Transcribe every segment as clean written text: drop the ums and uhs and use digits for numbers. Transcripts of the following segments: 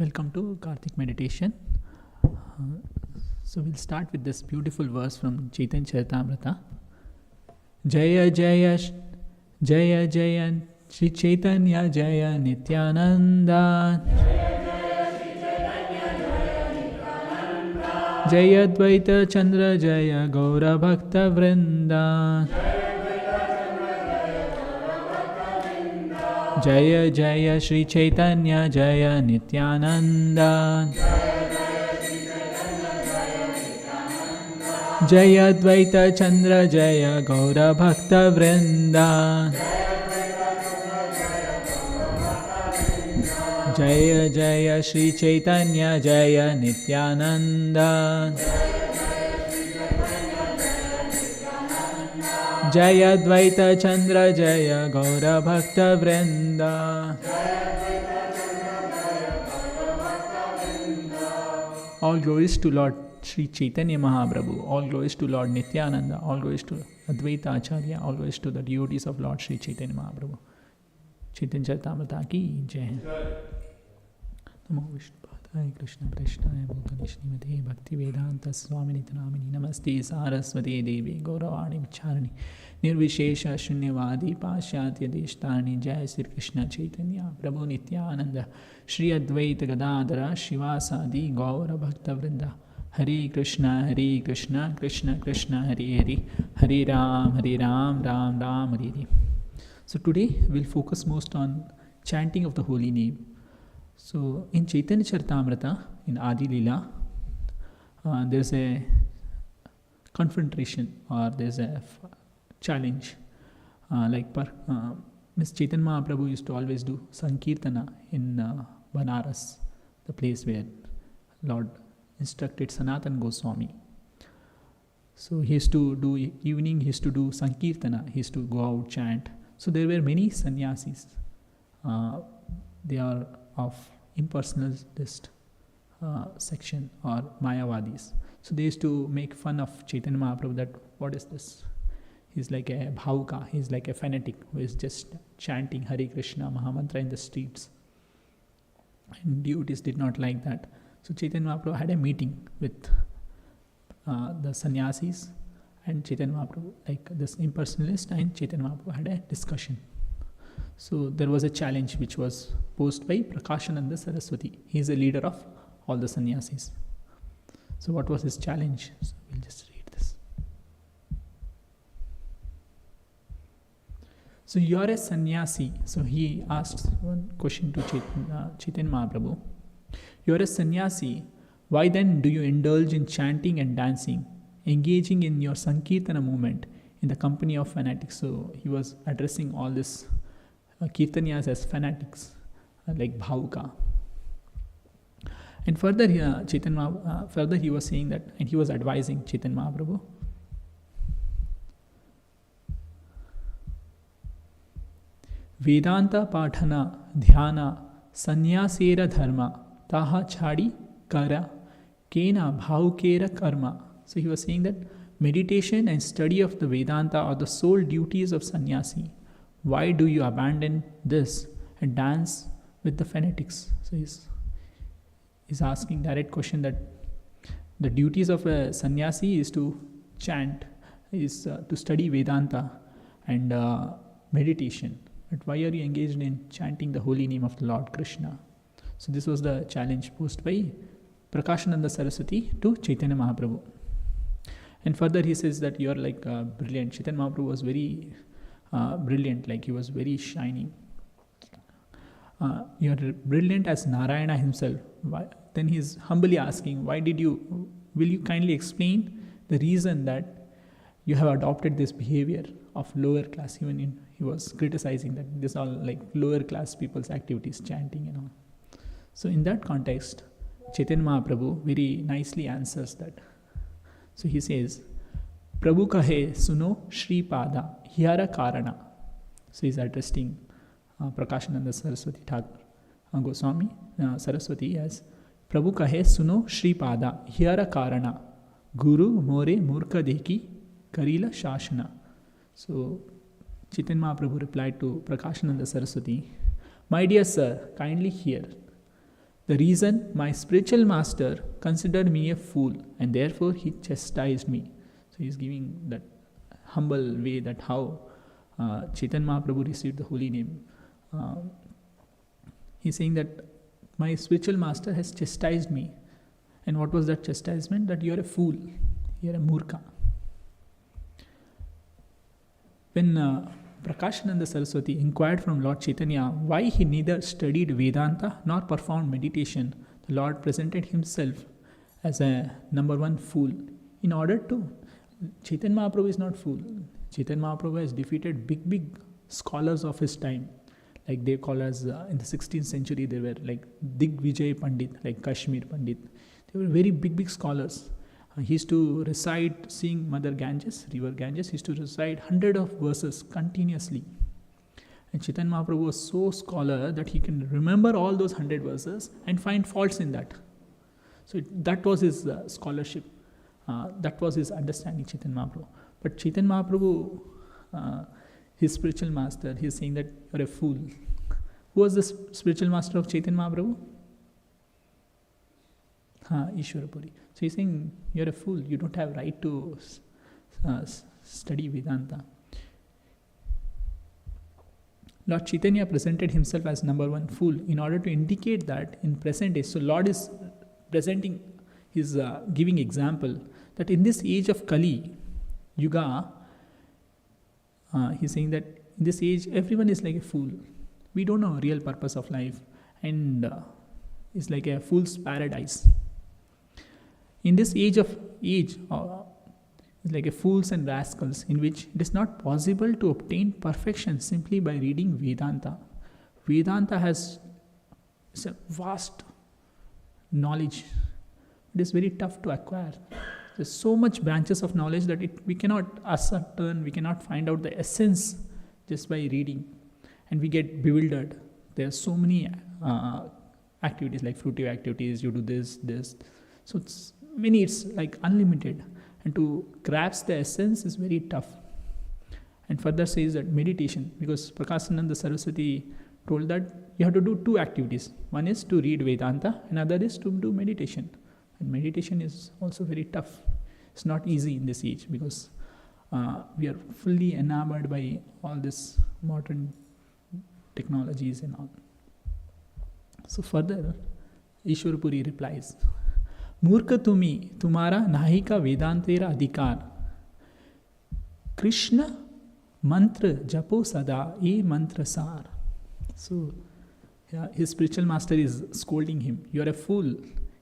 Welcome to Karthik meditation. So we'll start with this beautiful verse from Chaitanya Charitamrita. Jaya Jaya Jaya Jaya Shri Chaitanya Jaya Nityananda Jaya Dvaita Chandra Jaya Gaura Bhakta Vrinda Jaya Jaya Shri Chaitanya Jaya Nityananda Jaya Dvaita Chandra Jaya Gaura Bhakta Vrinda Jaya Jaya Shri Chaitanya Jaya Nityananda Jaya Dvaita Chandra Jaya Gaura Bhakta Vrinda. All glories to Lord Sri Chaitanya Mahaprabhu, all glories to Lord Nityananda, all glories to Advaita Acharya, all glories to the devotees of Lord Sri Chaitanya Mahaprabhu. Chaitanya Charitamrita ki jai. Namo Vishnupadaya Krishna Prashnaya Bhutale Srimate Bhakti Vedanta Swaminiti Namini Namaste Saraswati Devi Gauravani Vicharani Nirvishesha Shunyavadi Pashyatya Deshtani Jai Sri Krishna Chaitanya Prabhu Nityananda Shri Advaita Gadadhara Shivasadi Gaura Bhakta Vrinda Hare Krishna Krishna Krishna Hare Hare Hare Ram Ram Hare Hare. So today we'll focus most on chanting of the holy name. So in Chaitanya Charitamrita, in Adi Leela, there's a confrontation or there's a challenge. Miss Chaitanya Mahaprabhu used to always do Sankirtana in Banaras, the place where Lord instructed Sanatan Goswami. So he used to do evening, he used to do Sankirtana, he used to go out, chant. So there were many sannyasis. They are of impersonalist section or Mayavadis. So they used to make fun of Chaitanya Mahaprabhu that what is this? He's like a bhauka, he's like a fanatic who is just chanting Hare Krishna Mahamantra in the streets. And devotees did not like that. So Chaitanya Mahaprabhu had a meeting with the sannyasis and Chaitanya Mahaprabhu, like this impersonalist and Chaitanya Mahaprabhu had a discussion. So there was a challenge which was posed by Prakashananda Saraswati. He is a leader of all the sannyasis. So what was his challenge? So we'll just read this. So you are a sannyasi. So he asked one question to Chaitanya Mahaprabhu. You are a sannyasi. Why then do you indulge in chanting and dancing, engaging in your Sankirtana movement in the company of fanatics? So he was addressing all this Kirtanyas as fanatics, like bhauka. And further, further he was saying that, and he was advising Chaitanya Mahaprabhu. Vedanta pathana dhyana sanyasera dharma taha chadi kara kena bhaukera karma. So he was saying that meditation and study of the Vedanta are the sole duties of sannyasi. Why do you abandon this and dance with the fanatics? So he's asking direct question that the duties of a sannyasi is to chant, is to study Vedanta and meditation. But why are you engaged in chanting the holy name of the Lord Krishna? So this was the challenge posed by Prakashananda Saraswati to Chaitanya Mahaprabhu. And further he says that you are like brilliant. Chaitanya Mahaprabhu was very brilliant, like he was very shining. You are brilliant as Narayana himself. Why? Then he is humbly asking, will you kindly explain the reason that you have adopted this behavior of lower class? Even he was criticizing that this all like lower class people's activities, chanting and all. So in that context, Chaitanya Mahaprabhu very nicely answers that. So he says, Prabhu kahe suno Shri Pada Hyara Karana. So he's addressing Prakashananda Saraswati Thakur Goswami Saraswati as Prabhu kahe suno Shri Pada Hyara Karana Guru More Murka Deki Karila Shashana. So Chaitanya Mahaprabhu replied to Prakashananda Saraswati, my dear sir, kindly hear. The reason my spiritual master considered me a fool and therefore he chastised me. So he is giving that humble way that how Chaitanya Mahaprabhu received the holy name. He's saying that my spiritual master has chastised me. And what was that chastisement? That you are a fool, you are a murkha. When Prakashananda Saraswati inquired from Lord Chaitanya why he neither studied Vedanta nor performed meditation, the Lord presented himself as a number one fool. In order to, Chaitanya Mahaprabhu is not fool. Chaitanya Mahaprabhu has defeated big scholars of his time. Like they call us in the 16th century, they were like Digvijay Pandit, like Kashmir Pandit. They were very big scholars. He used to recite, seeing Mother Ganges, river Ganges, he used to recite hundreds of verses continuously. And Chaitanya Mahaprabhu was so scholar that he can remember all those 100 verses and find faults in that. So that was his scholarship. That was his understanding, Chaitanya Mahaprabhu. But Chaitanya Mahaprabhu, his spiritual master, he is saying that you are a fool. Who was the spiritual master of Chaitanya Mahaprabhu? Ishwarapuri. So he's saying you're a fool. You don't have right to study Vedanta. Lord Chaitanya presented himself as number one fool in order to indicate that in present day. So Lord is presenting, he's giving example that in this age of Kali Yuga, he's saying that in this age everyone is like a fool. We don't know real purpose of life, and it's like a fool's paradise. In this age, it's like a fools and rascals, in which it is not possible to obtain perfection simply by reading Vedanta. Vedanta has a vast knowledge. It is very tough to acquire. There's so much branches of knowledge that we cannot ascertain, we cannot find out the essence just by reading. And we get bewildered. There are so many activities, like fruitive activities, you do this. So it's like unlimited. And to grasp the essence is very tough. And further says that meditation, because Prakashananda Saraswati told that you have to do two activities. One is to read Vedanta, and other is to do meditation. And meditation is also very tough. It's not easy in this age because we are fully enamored by all this modern technologies and all. So further, Ishwarapuri replies, मूर्ख तुम्हारा नाहि का वेदांतेरा अधिकार, कृष्ण मंत्र जपो सदा ये मंत्र सार. So his spiritual master is scolding him. You are a fool,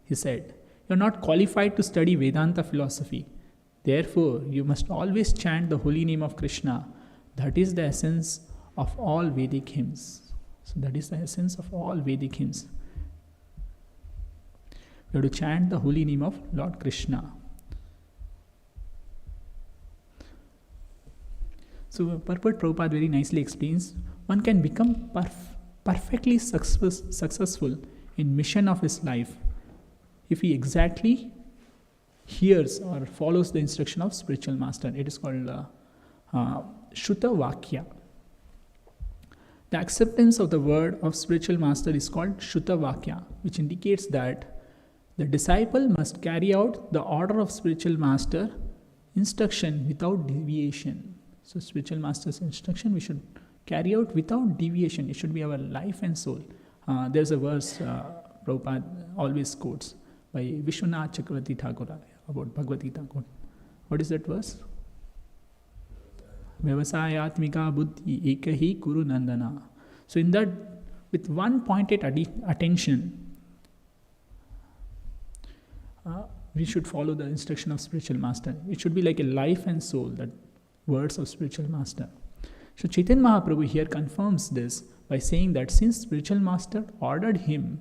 he said. You are not qualified to study Vedanta philosophy. Therefore, you must always chant the holy name of Krishna. That is the essence of all Vedic hymns. So that is the essence of all Vedic hymns. You have to chant the holy name of Lord Krishna. So Purport Prabhupada very nicely explains, one can become perfectly successful in mission of his life if he exactly hears or follows the instruction of spiritual master. It is called Shuta Vakya. The acceptance of the word of spiritual master is called Shuta Vakya, which indicates that the disciple must carry out the order of spiritual master instruction without deviation. So spiritual master's instruction we should carry out without deviation. It should be our life and soul. There's a verse Prabhupada always quotes by Vishwanath Chakravarti Thakur about Bhagavad Gita. What is that verse? Vyavasayatmika buddhi ekahi kuru nandana. So in that, with one pointed attention, we should follow the instruction of spiritual master. It should be like a life and soul, that words of spiritual master. So Chaitanya Mahaprabhu here confirms this by saying that since spiritual master ordered him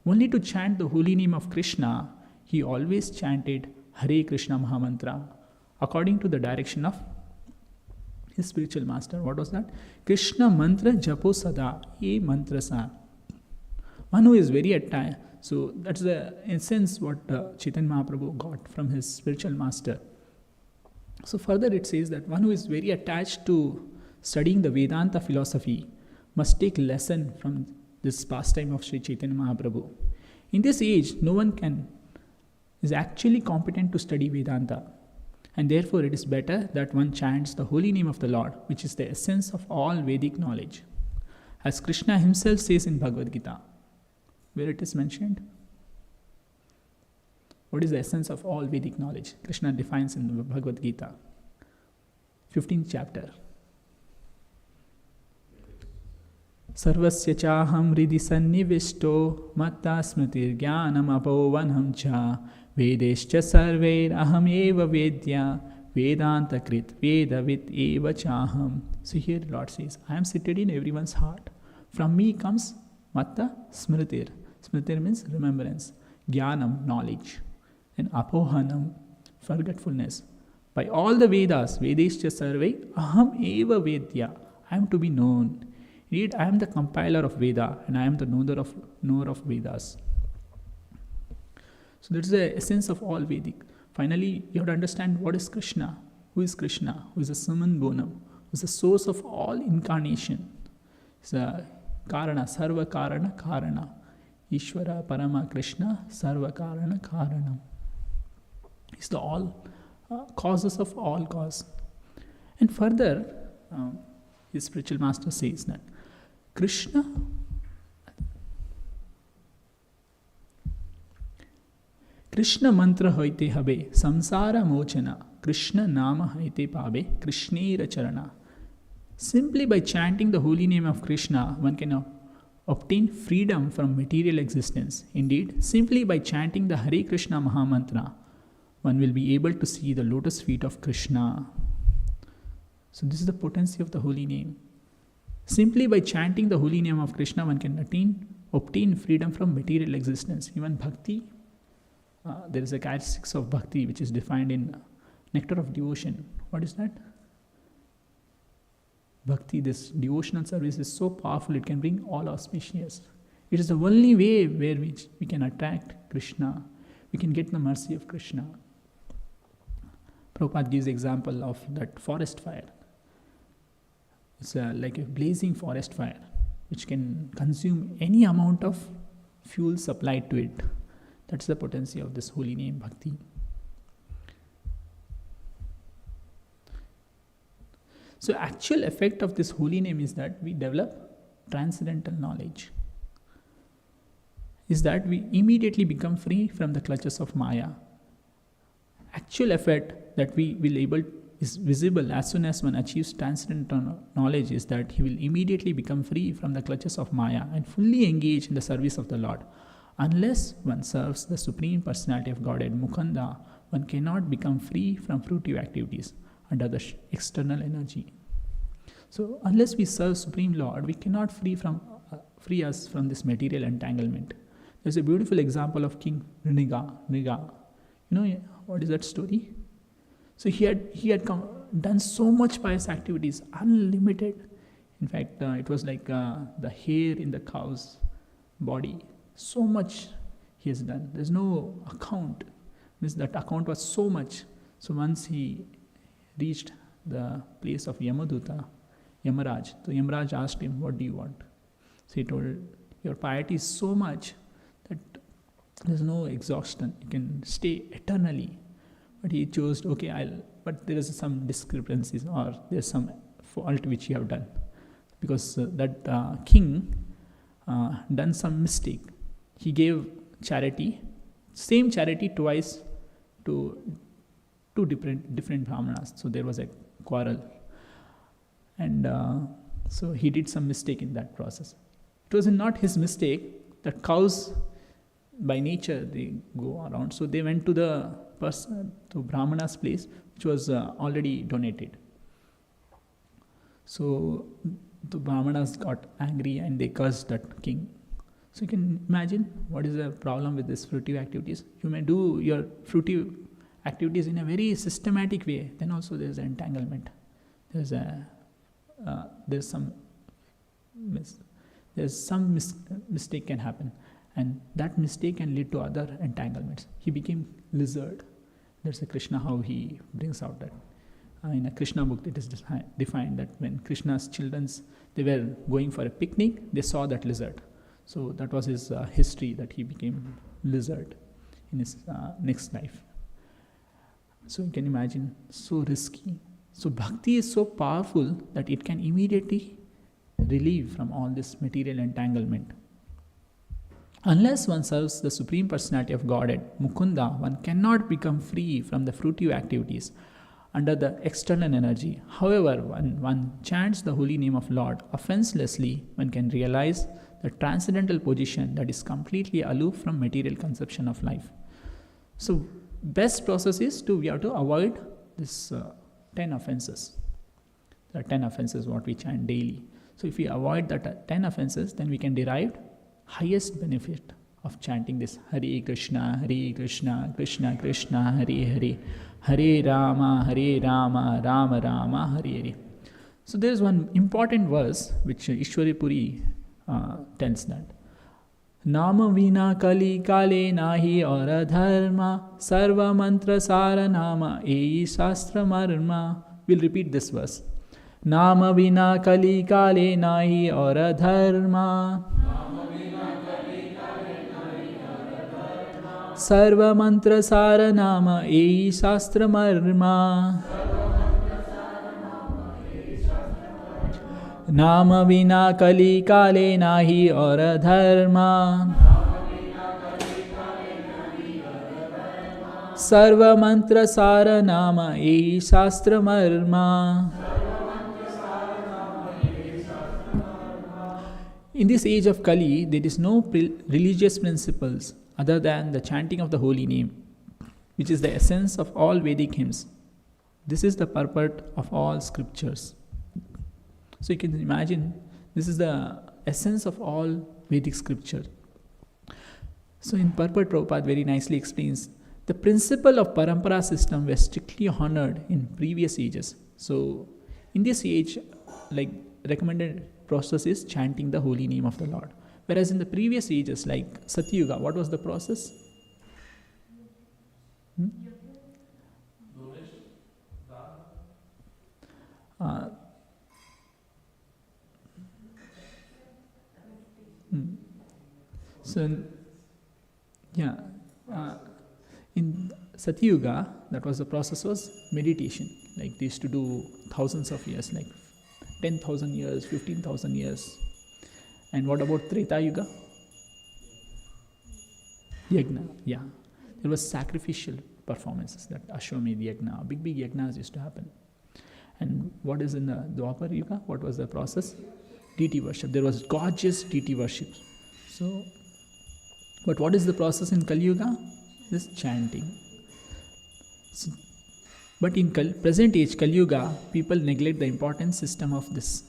only to chant the holy name of Krishna, he always chanted Hare Krishna Mahamantra according to the direction of his spiritual master. What was that? Krishna mantra japo sada ye mantra sa. One who is very attached. So that's the essence what Chaitanya Mahaprabhu got from his spiritual master. So further it says that one who is very attached to studying the Vedanta philosophy must take lesson from this pastime of Sri Chaitanya Mahaprabhu. In this age, no one is actually competent to study Vedanta. And therefore, it is better that one chants the holy name of the Lord, which is the essence of all Vedic knowledge. As Krishna himself says in Bhagavad Gita, where it is mentioned. What is the essence of all Vedic knowledge? Krishna defines in the Bhagavad Gita, 15th chapter. Sarvasya chaham hridi sannivishto matta smritir jnanam apovanam cha vedescha sarvair aham eva vedya vedanta krit vedavit eva chaham. So here Lord says, I am seated in everyone's heart. From me comes matta smritir. Smritir means remembrance. Jnanam, knowledge. And apohanam, forgetfulness. By all the Vedas, Vedescha Sarve, Aham Eva Vedya, I am to be known. Indeed, I am the compiler of Veda and I am the knower of Vedas. So that is the essence of all Vedic. Finally, you have to understand what is Krishna. Who is Krishna? Who is the summum bonum? Who is the source of all incarnation? It's a Karana, Sarva Karana Karana. Ishvara Parama Krishna, Sarva Karana Karanam. It's the all causes of all cause. And further, his spiritual master says that Krishna mantra hoite habe samsara mochana Krishna nama haite pabe Krishnera charana. Simply by chanting the holy name of Krishna, one can obtain freedom from material existence. Indeed, simply by chanting the Hare Krishna Mahamantra, one will be able to see the lotus feet of Krishna. So this is the potency of the holy name. Simply by chanting the holy name of Krishna, one can obtain freedom from material existence. Even bhakti, there is a characteristics of bhakti which is defined in Nectar of Devotion. What is that? Bhakti, this devotional service is so powerful, it can bring all auspicious. It is the only way where we can attract Krishna. We can get the mercy of Krishna. Prabhupada gives example of that forest fire. It's like a blazing forest fire which can consume any amount of fuel supplied to it. That's the potency of this holy name, Bhakti. So actual effect of this holy name is that we develop transcendental knowledge. Is that we immediately become free from the clutches of Maya. Actual effect that we will able is visible as soon as one achieves transcendental knowledge is that he will immediately become free from the clutches of Maya and fully engage in the service of the Lord. Unless one serves the Supreme Personality of Godhead, Mukunda, one cannot become free from fruitive activities under the external energy. So unless we serve Supreme Lord, we cannot free us from this material entanglement. There's a beautiful example of King Niga. You know what is that story? So he had done so much pious activities, unlimited. In fact, it was like the hair in the cow's body. So much he has done. There's no account. Means that account was so much. So once he reached the place of Yamaraj, so Yamaraj asked him, what do you want? So he told, your piety is so much that there's no exhaustion. You can stay eternally. But he chose, but there is some discrepancies or there's some fault which you have done. Because that king done some mistake. He gave charity, same charity twice to two different brahmanas. So there was a quarrel. And so he did some mistake in that process. It was not his mistake that cows, by nature, they go around. So they went to the Brahmana's place, which was already donated. So the Brahmanas got angry and they cursed that king. So you can imagine what is the problem with these fruitive activities. You may do your fruitive activities in a very systematic way. Then also there is an entanglement. There's some mistake can happen. And that mistake can lead to other entanglements. He became lizard. That's a Krishna, how he brings out that. In a Krishna book, it is defined that when Krishna's children, they were going for a picnic, they saw that lizard. So that was his history, that he became lizard in his next life. So you can imagine, so risky. So bhakti is so powerful that it can immediately relieve from all this material entanglement. Unless one serves the Supreme Personality of Godhead, Mukunda, one cannot become free from the fruitive activities under the external energy. However, when one chants the holy name of Lord offenselessly, one can realize the transcendental position that is completely aloof from material conception of life. So, best process is we have to avoid this 10 offenses. There are 10 offenses what we chant daily. So, if we avoid that 10 offenses, then we can derive highest benefit of chanting this Hare Krishna, Krishna Krishna, Hare Hare, Hare Rama, Rama Rama, Hare Hare. So there is one important verse which Ishwari Puri tells that Nama vina kali kale nahi aur dharma sarva mantra sara nama ei shastra marma. We'll repeat this verse. Nama vina kali kale nahi aur dharma sarva mantra sara nama ei shastra marma. Nama vina kali kale nahi aur dharma sarva mantra sara nama ei shastra marma. In this age of Kali, there is no religious principles other than the chanting of the holy name, which is the essence of all Vedic hymns. This is the purport of all scriptures. So you can imagine, this is the essence of all Vedic scripture. So in purport, Prabhupada very nicely explains, the principle of parampara system was strictly honored in previous ages. So in this age, like recommended process is chanting the holy name of the Lord. Whereas in the previous ages, like Satyuga, what was the process? So, yeah, in Satyuga, that was the process was meditation. Like they used to do thousands of years, like 10,000 years, 15,000 years. And what about Treta Yuga? Yajna, yeah. There was sacrificial performances, that Ashwamedh Yajna, big yajnas used to happen. And what is in the Dwapar Yuga? What was the process? Deity worship. There was gorgeous deity worship. So, but what is the process in Kali Yuga? This chanting. So, but in present age, Kali Yuga, people neglect the important system of this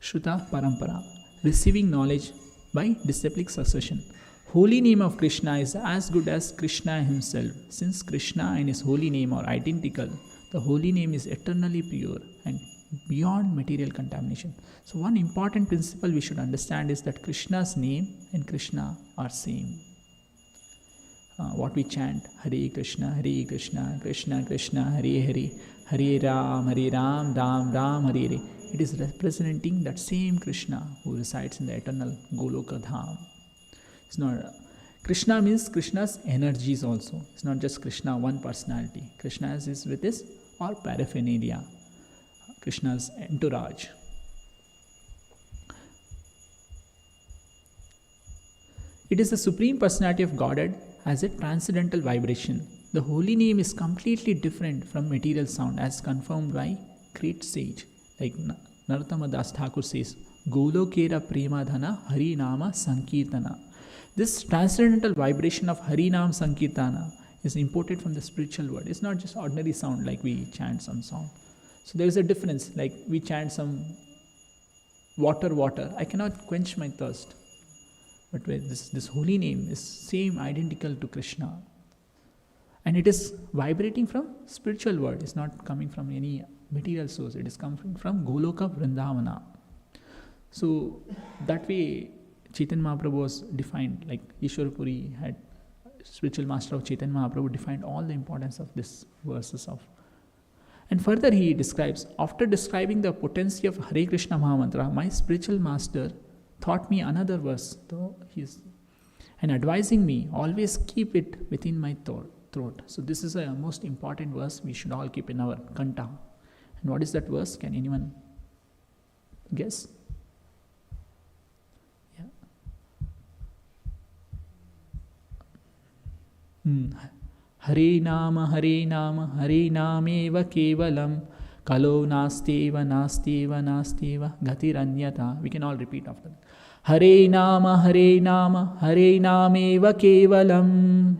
Shruta Parampara, receiving knowledge by disciplic succession. Holy name of Krishna is as good as Krishna himself. Since Krishna and his holy name are identical, the holy name is eternally pure and beyond material contamination. So one important principle we should understand is that Krishna's name and Krishna are same. What we chant, Hare Krishna, Krishna Krishna, Hare Hare, Hare Ram, Ram Ram, Hare Hare. It is representing that same Krishna who resides in the eternal Goloka Dham. It's not Krishna means Krishna's energies also. It's not just Krishna, one personality. Krishna is with his or paraphernalia, Krishna's entourage. It is the Supreme Personality of Godhead as a transcendental vibration. The holy name is completely different from material sound as confirmed by great sage. Like Narottama Das Thakur says, Golokera Premadhana Hari Nama Sankirtana. This transcendental vibration of Hari Nam Sankirtana is imported from the spiritual world. It's not just ordinary sound like we chant some song. So there is a difference. Like we chant some water. I cannot quench my thirst. But this holy name is same identical to Krishna. And it is vibrating from spiritual world. It's not coming from any material source. It is coming from Goloka Vrindavana. So that way Chaitanya Mahaprabhu was defined, like Ishwar Puri had, spiritual master of Chaitanya Mahaprabhu defined all the importance of this verses of. And further he describes, after describing the potency of Hare Krishna Mahamantra, my spiritual master taught me another verse, though he's and advising me, always keep it within my throat. So this is a most important verse we should all keep in our kanta. And what is that verse? Can anyone guess? Yeah. Hare Nama, Hare Nama, Hare Nameva Kevalam, Kalo Nasteva, Nasteva, Nasteva, Gatiranyata. We can all repeat after that. Hare Nama, Hare Nama, Hare Nameva Kevalam,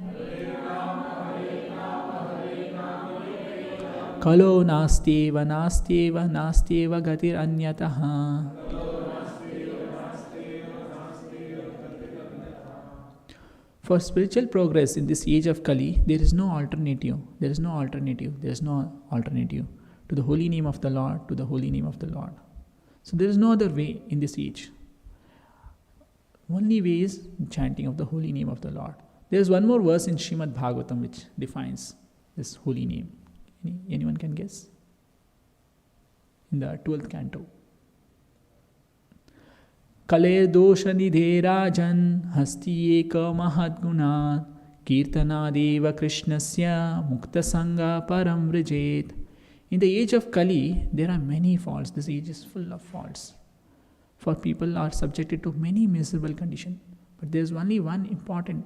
Kalo Nasteva, Nasteva, Nasteva, Gatiranyataha. For spiritual progress in this age of Kali, there is no alternative. There is no alternative. There is no alternative to the holy name of the Lord, to the holy name of the Lord. So there is no other way in this age. Only way is chanting of the holy name of the Lord. There is one more verse in Srimad Bhagavatam which defines this holy name. Anyone can guess? In the 12th canto. Kale dosha nidhe rajan hasti eka mahadgunat kirtana deva krishnasya mukta sangha param vrijet. In the age of Kali, there are many faults. This age is full of faults. For people are subjected to many miserable conditions. But there is only one important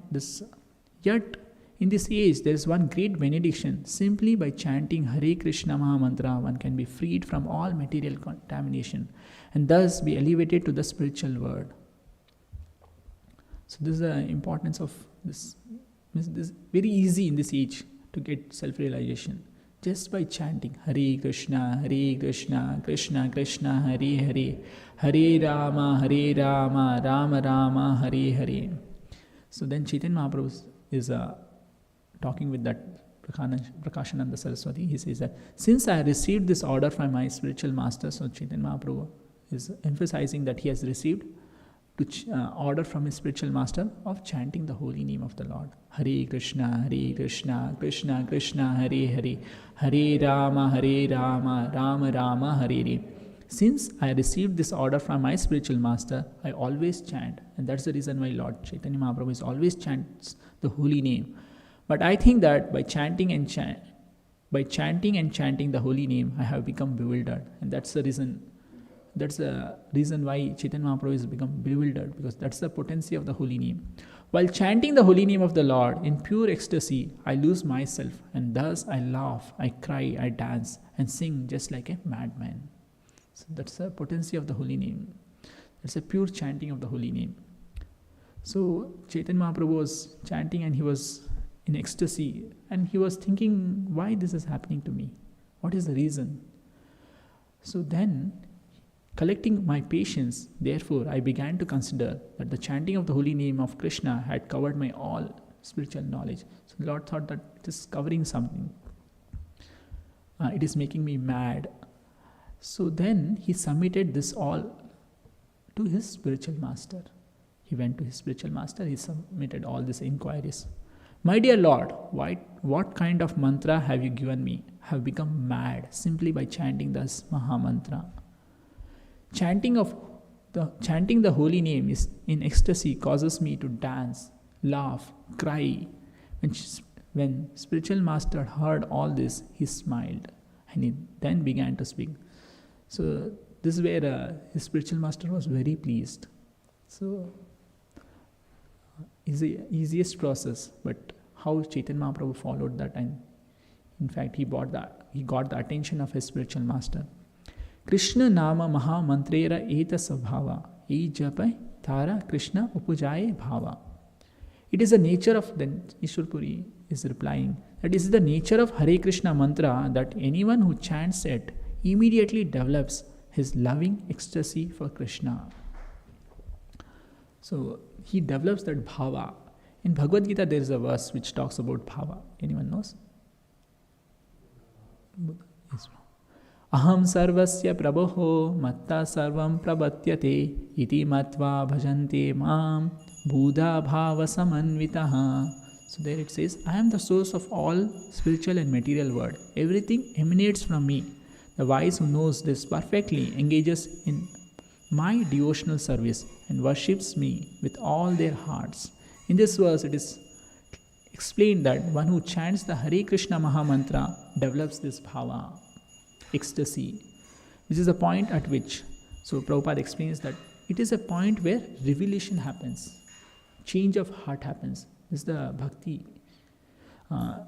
Yet, in this age, there is one great benediction. Simply by chanting Hare Krishna Maha Mantra, one can be freed from all material contamination and thus be elevated to the spiritual world. So this is the importance of this. This very easy in this age to get self-realization. Just by chanting Hare Krishna, Krishna Krishna, Hare Hare, Hare Rama, Rama Rama, Hare Hare. So then Chaitanya Mahaprabhu is talking with that Prakashananda Saraswati. He says that since I received this order from my spiritual master, so Chaitanya Mahaprabhu is emphasizing that he has received order from his spiritual master of chanting the holy name of the Lord. Hare Krishna, Krishna Krishna, Hare Hare, Hare Rama, Rama Rama, Hare Hare. Since I received this order from my spiritual master, I always chant. And that's the reason why Lord Chaitanya Mahaprabhu is always chants the holy name. But I think that by chanting and chanting the holy name, I have become bewildered. And that's the reason. That's the reason why Chaitanya Mahaprabhu has become bewildered, because that's the potency of the holy name. While chanting the holy name of the Lord in pure ecstasy, I lose myself, and thus I laugh, I cry, I dance, and sing just like a madman. So that's the potency of the holy name. It's a pure chanting of the holy name. So Chaitanya Mahaprabhu was chanting and he was in ecstasy, and he was thinking, why this is happening to me? What is the reason? So then, collecting my patience, therefore, I began to consider that the chanting of the holy name of Krishna had covered my all spiritual knowledge. So the Lord thought that it is covering something. It is making me mad. So then he submitted this all to his spiritual master. He went to his spiritual master, he submitted all these inquiries. My dear Lord, what kind of mantra have you given me? I have become mad simply by chanting this Maha Mantra. Chanting the holy name is in ecstasy causes me to dance, laugh, cry. When spiritual master heard all this, he smiled and he then began to speak. So this is where his spiritual master was very pleased. So is the easiest process, but how Chaitanya Mahaprabhu followed that, and in fact he got the attention of his spiritual master. Krishna Nama Maha Mantrera Eta Sabhava E Japa Tara Krishna Upujaye Bhava. It is the nature of, then Ishwarpuri is replying, that is the nature of Hare Krishna mantra that anyone who chants it immediately develops his loving ecstasy for Krishna. So he develops that bhava. In Bhagavad Gita there is a verse which talks about bhava. Anyone knows? Yes. Aham sarvasya prabho matta sarvam prabatyate iti matva bhajante mam buddha bhava samanvitaha. So there it says, I am the source of all spiritual and material world. Everything emanates from me. The wise who knows this perfectly engages in my devotional service and worships me with all their hearts. In this verse, it is explained that one who chants the Hare Krishna Maha Mantra develops this bhava, ecstasy, which is a point at which, so Prabhupada explains that it is a point where revelation happens, change of heart happens. This is the bhakti.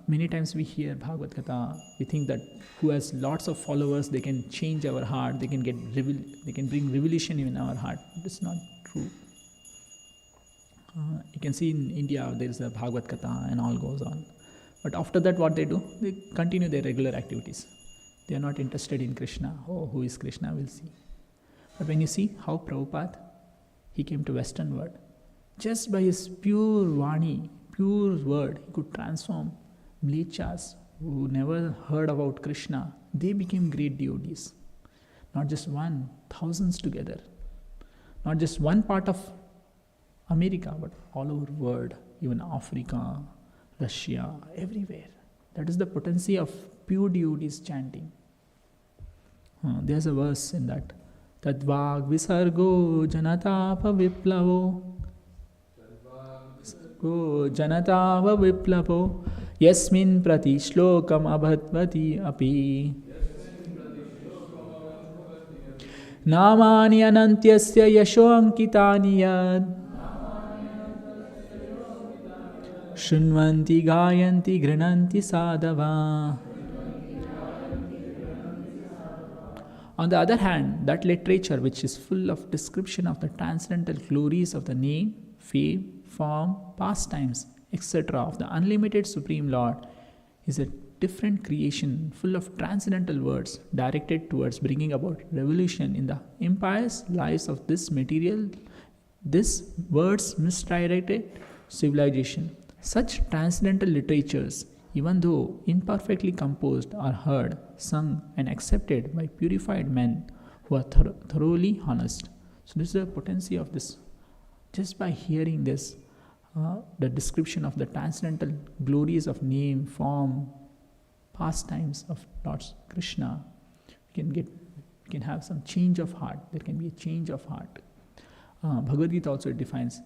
Many times we hear Bhagavad Gita, we think that who has lots of followers, they can change our heart, they can bring revelation in our heart. It's not true. You can see in India there is a Bhagavad Gita and all goes on. But after that what they do? They continue their regular activities. They are not interested in Krishna. Oh, who is Krishna? We'll see. But when you see how Prabhupada, he came to Western world, just by his pure Vani, pure word, he could transform mlechas who never heard about Krishna. They became great devotees. Not just one, thousands together. Not just one part of America, but all over the world, even Africa, Russia, everywhere. That is the potency of pure devotees chanting. There's a verse in that. Tadvag visargo janatapa viplavo. Janatava viplavo. Yasmin prati shlokam abhatvati api. Namani anantyasya yasho ankitani yad. Shunvanti gayanti grinanti sadhava. On the other hand, that literature which is full of description of the transcendental glories of the name, fame, form, pastimes, etc. of the unlimited Supreme Lord is a different creation full of transcendental words directed towards bringing about revolution in the impious lives of this words misdirected civilization. Such transcendental literatures, even though imperfectly composed, are heard, sung, and accepted by purified men who are thoroughly honest. So, this is the potency of this. Just by hearing this, the description of the transcendental glories of name, form, pastimes of Lord Krishna, we can have some change of heart. There can be a change of heart. Bhagavad Gita also defines,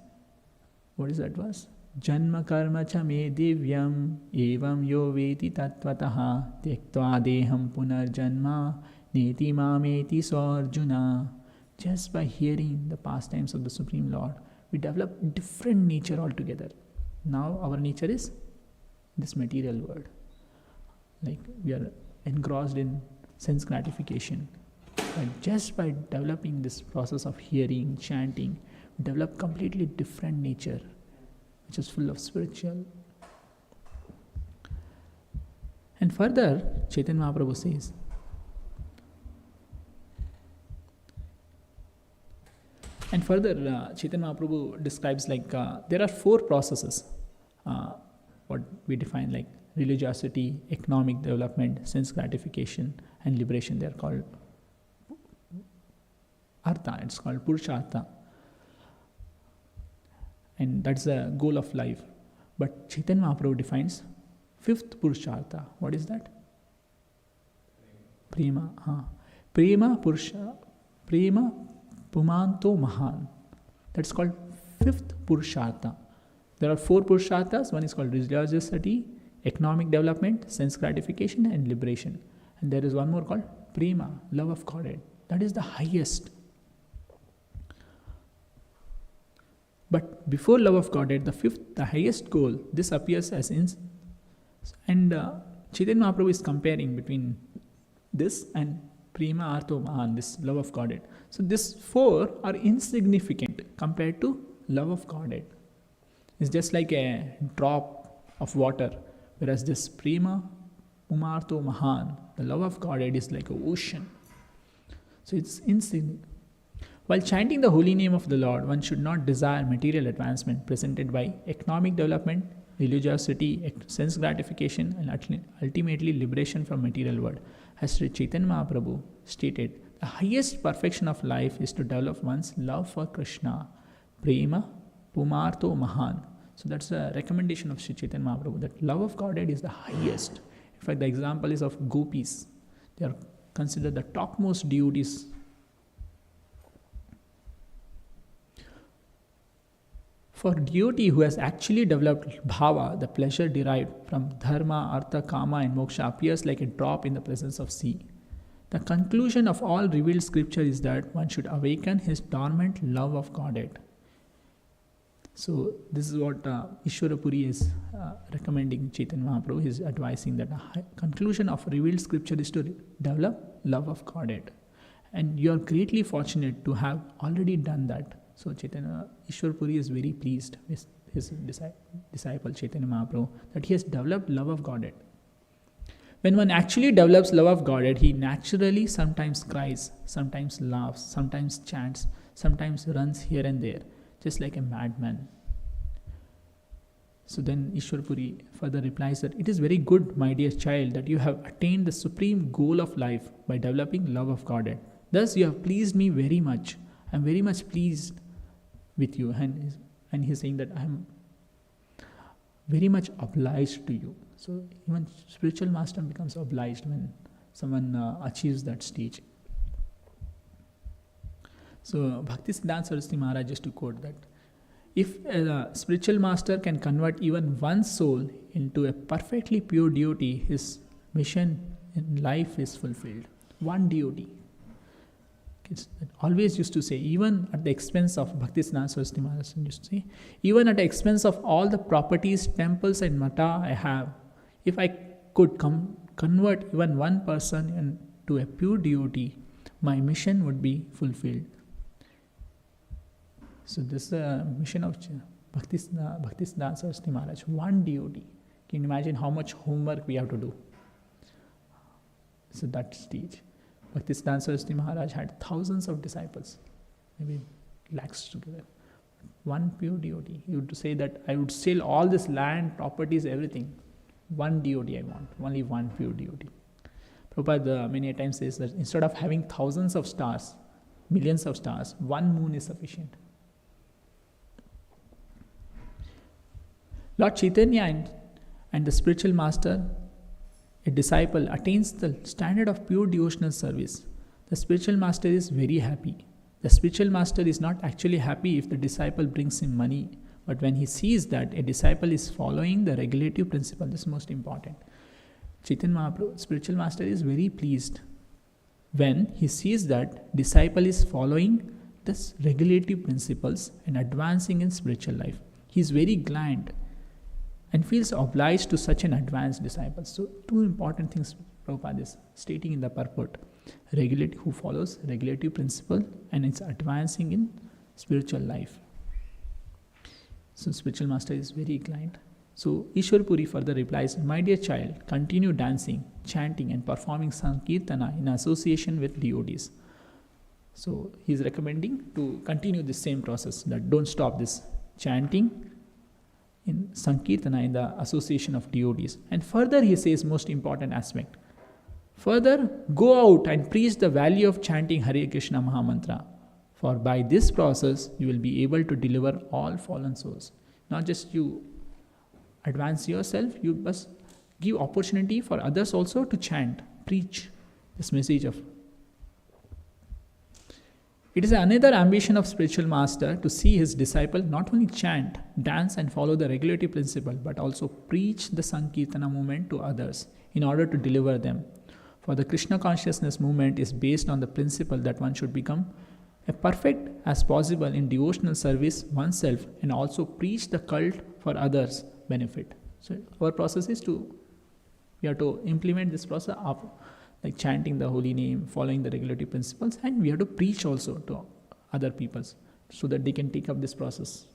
what is that verse? Janma karma cha me divyam evam yo veti tattvataha tyaktva deham punar janma neti mameti sarjuna. Just by hearing the pastimes of the Supreme Lord, we develop different nature altogether. Now our nature is this material world. Like we are engrossed in sense gratification. But just by developing this process of hearing, chanting, we develop completely different nature, which is full of spiritual. And further, Chaitanya Mahaprabhu says, Chaitanya Mahaprabhu describes there are 4 processes, what we define like religiosity, economic development, sense gratification, and liberation. They are called Artha, it's called Purushartha. And that's the goal of life. But Chaitanya Mahaprabhu defines 5th Purushartha. What is that? Prema. Prema Pumanto Mahan. That's called 5th Purushartha. There are 4 Purusharthas. One is called religiosity, economic development, sense gratification, and liberation. And there is one more called Prema, love of Godhead. That is the highest. But before love of Godhead, the highest goal, this appears as and Chaitanya Mahaprabhu is comparing between this and Prema Artho Mahan, this love of Godhead. So these 4 are insignificant compared to love of Godhead. It's just like a drop of water, whereas this Prema Pumartho Mahan, the love of Godhead, is like an ocean. So it's insignificant. While chanting the holy name of the Lord, one should not desire material advancement presented by economic development, religiosity, sense gratification, and ultimately liberation from material world. As Sri Chaitanya Mahaprabhu stated, the highest perfection of life is to develop one's love for Krishna, Prema Pumartho Mahan. So that's a recommendation of Sri Chaitanya Mahaprabhu, that love of Godhead is the highest. In fact, the example is of gopis. They are considered the topmost devotees. For devotee who has actually developed bhava, the pleasure derived from dharma, artha, kama, and moksha appears like a drop in the presence of sea. The conclusion of all revealed scripture is that one should awaken his dormant love of Godhead. So this is what Ishwara Puri is recommending Chaitanya Mahaprabhu. He is advising that the conclusion of revealed scripture is to develop love of Godhead. And you are greatly fortunate to have already done that. So Chaitanya Ishwara Puri is very pleased with his disciple Chaitanya Mahaprabhu that he has developed love of Godhead. When one actually develops love of Godhead, he naturally sometimes cries, sometimes laughs, sometimes chants, sometimes runs here and there, just like a madman. So then Ishwara Puri further replies that it is very good, my dear child, that you have attained the supreme goal of life by developing love of Godhead. Thus you have pleased me very much. I am very much pleased with you. And he is saying that I am very much obliged to you. So even spiritual master becomes obliged when someone achieves that stage. So Bhakti Siddhanta Saraswati Maharaj used to quote that if a spiritual master can convert even one soul into a perfectly pure devotee, his mission in life is fulfilled. One devotee. Always used to say, even at the expense of Bhakti Siddhanta Saraswati Maharaj used to say, even at the expense of all the properties, temples and mata I have, if I could convert even one person into a pure devotee, my mission would be fulfilled. So this is the mission of Bhakti Siddhanta Saraswati Maharaj, one devotee. Can you imagine how much homework we have to do? So that stage. Bhakti Siddhanta Saraswati Maharaj had thousands of disciples, maybe lakhs together. One pure devotee. He would say that I would sell all this land, properties, everything. One devotee I want, only one pure devotee. Prabhupada many times says that instead of having thousands of stars, millions of stars, one moon is sufficient. Lord Chaitanya and the spiritual master, a disciple attains the standard of pure devotional service. The spiritual master is very happy. The spiritual master is not actually happy if the disciple brings him money, but when he sees that a disciple is following the regulative principle, this is most important. Chaitanya Mahaprabhu, spiritual master, is very pleased when he sees that disciple is following this regulative principles and advancing in spiritual life. He is very glad and feels obliged to such an advanced disciple. So two important things Prabhupada is stating in the purport. Who follows regulative principle and is advancing in spiritual life. So spiritual master is very inclined. So Ishwara Puri further replies, my dear child, continue dancing, chanting and performing Sankirtana in association with devotees. So he is recommending to continue the same process, that don't stop this chanting in Sankirtana in the association of devotees. And further he says most important aspect. Further, go out and preach the value of chanting Hare Krishna Mahamantra. For by this process, you will be able to deliver all fallen souls. Not just you advance yourself, you must give opportunity for others also to chant, preach this message of. It is another ambition of spiritual master to see his disciple not only chant, dance and follow the regulative principle, but also preach the Sankirtana movement to others in order to deliver them. For the Krishna consciousness movement is based on the principle that one should become as perfect as possible in devotional service oneself and also preach the cult for others' benefit. So our process is we have to implement this process of like chanting the holy name, following the regulative principles, and we have to preach also to other peoples so that they can take up this process.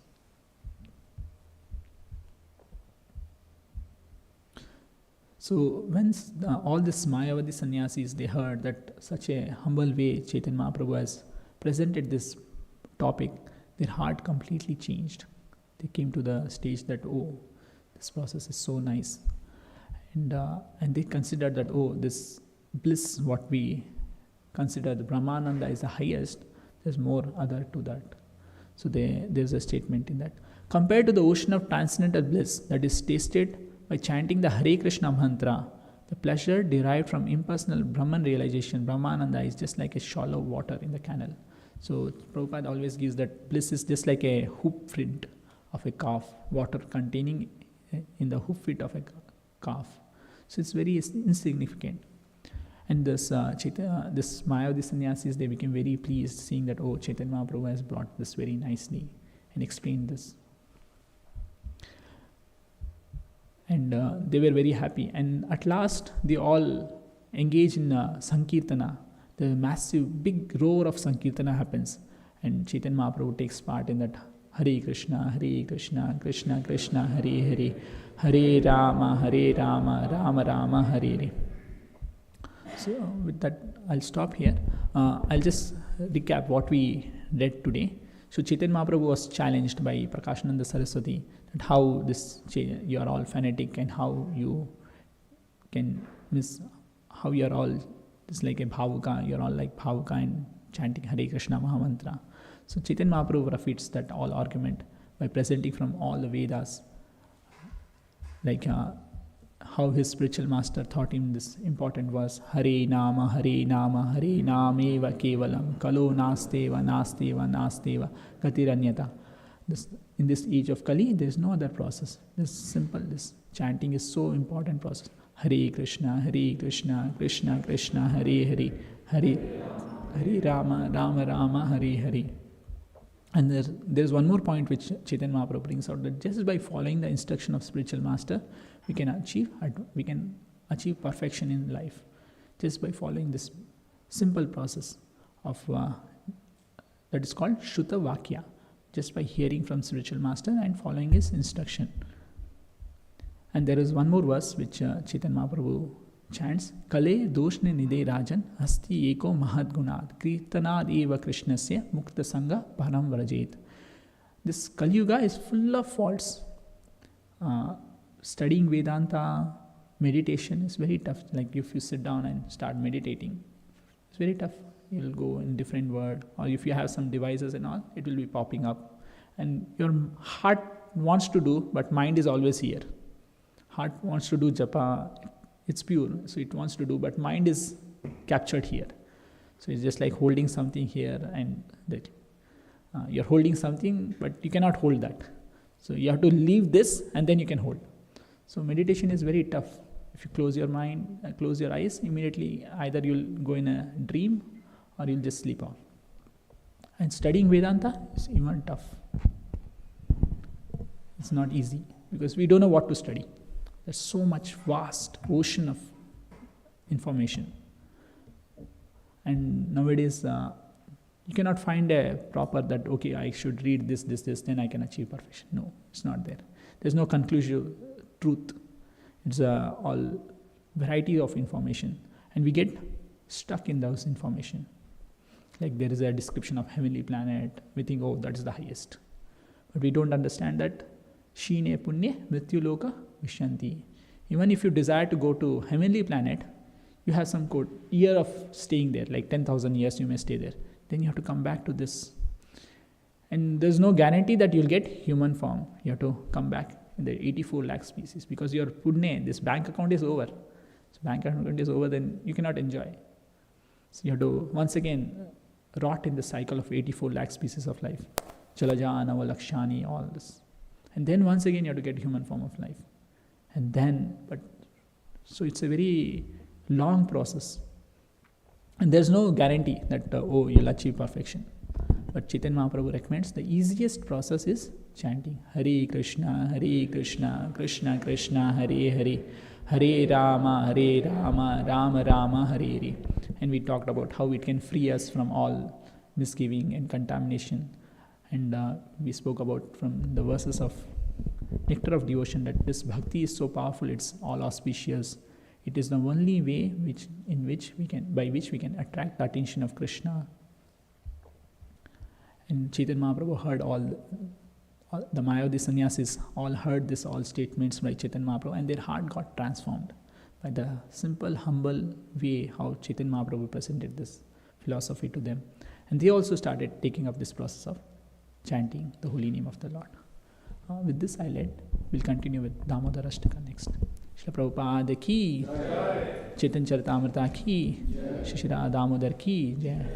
So when all these Mayavadi sannyasis, they heard that such a humble way Chaitanya Mahaprabhu has presented this topic, their heart completely changed. They came to the stage that, oh, this process is so nice. And they considered that, oh, this bliss, what we consider the Brahmananda is the highest, there's more other to that. So there's a statement in that. Compared to the ocean of transcendental bliss that is tasted by chanting the Hare Krishna mantra, the pleasure derived from impersonal Brahman realization, Brahmananda, is just like a shallow water in the canal. So Prabhupada always gives that bliss is just like a hoop print of a calf, water containing in the hoof feet of a calf. So it's very insignificant. And this Mayavadi sannyasis, they became very pleased seeing that, oh, Chaitanya Mahaprabhu has brought this very nicely and explained this. And they were very happy. And at last, they all engage in Sankirtana. The massive, big roar of Sankirtana happens. And Chaitanya Mahaprabhu takes part in that. Hare Krishna, Krishna Krishna, Hare Hare, Hare Rama, Rama Rama, Hare Hare. So with that, I'll stop here. I'll just recap what we read today. So Chaitanya Mahaprabhu was challenged by Prakashananda Saraswati that how you are all fanatic and how you can how you are all just like a bhavuka, you are all like bhavuka and chanting Hare Krishna Mahamantra. So Chaitanya Mahaprabhu refutes that all argument by presenting from all the Vedas, like how his spiritual master taught him this important verse, Hare Nama, Hare Nama, Hare Nameva Kevalam, Kalo Nasteva, Katiranyata. In this age of Kali, there is no other process. This chanting is so important process. Hare Krishna, Krishna Krishna, Hare Hare, Hare Rama, Rama, Hare Hare. And there's one more point which Chaitanya Mahaprabhu brings out, that just by following the instruction of spiritual master, we can achieve perfection in life. Just by following this simple process of that is called Shruta Vakya. Just by hearing from spiritual master and following his instruction. And there is one more verse which Chaitanya Mahaprabhu chants, Kale doshne nide rajan asti eko mahad gunad kirtanad eva krishnasya mukta sangha param vrajet. This Kali Yuga is full of faults. Studying Vedanta, meditation is very tough. Like if you sit down and start meditating, it's very tough. You'll go in different world, or if you have some devices and all, it will be popping up. And your heart wants to do, but mind is always here. Heart wants to do japa, it's pure, so it wants to do, but mind is captured here. So it's just like holding something here, and that you're holding something, but you cannot hold that. So you have to leave this, and then you can hold. So meditation is very tough. If you close your mind, close your eyes, immediately either you'll go in a dream, or you'll just sleep off. And studying Vedanta is even tough. It's not easy, because we don't know what to study. There's so much vast ocean of information. And nowadays, you cannot find a proper that, okay, I should read this, then I can achieve perfection. No, it's not there. There's no conclusive truth. It's all variety of information. And we get stuck in those information. Like there is a description of heavenly planet, we think, oh, that is the highest. But we don't understand that Shine Punye Mrityu Loka Vishyanti. Even if you desire to go to heavenly planet, you have some year of staying there, like 10,000 years you may stay there. Then you have to come back to this. And there's no guarantee that you'll get human form. You have to come back in the 84 lakh species, because your Punye, this bank account is over. So bank account is over, then you cannot enjoy. So you have to once again rot in the cycle of 84 lakh species of life. Chalajana, Lakshani, all this. And then once again you have to get human form of life. And then, so it's a very long process. And there's no guarantee that, you'll achieve perfection. But Chaitanya Mahaprabhu recommends the easiest process is chanting Hare Krishna, Krishna Krishna, Hare Hare, Hare Rama, Rama Rama, Hare Hare. And we talked about how it can free us from all misgiving and contamination. And we spoke about from the verses of Nectar of Devotion that this bhakti is so powerful, it's all auspicious. It is the only way by which we can attract the attention of Krishna. And Chaitanya Mahaprabhu heard all the Mayavadi sannyasis all heard all statements by Chaitanya Mahaprabhu, and their heart got transformed by the simple, humble way how Chaitanya Mahaprabhu presented this philosophy to them. And they also started taking up this process of chanting the holy name of the Lord. With this we'll continue with Damodar Ashtaka next. Srila Prabhupada ki, Chaitanya Charitamrita ki, Shri Damodar ki, Jai.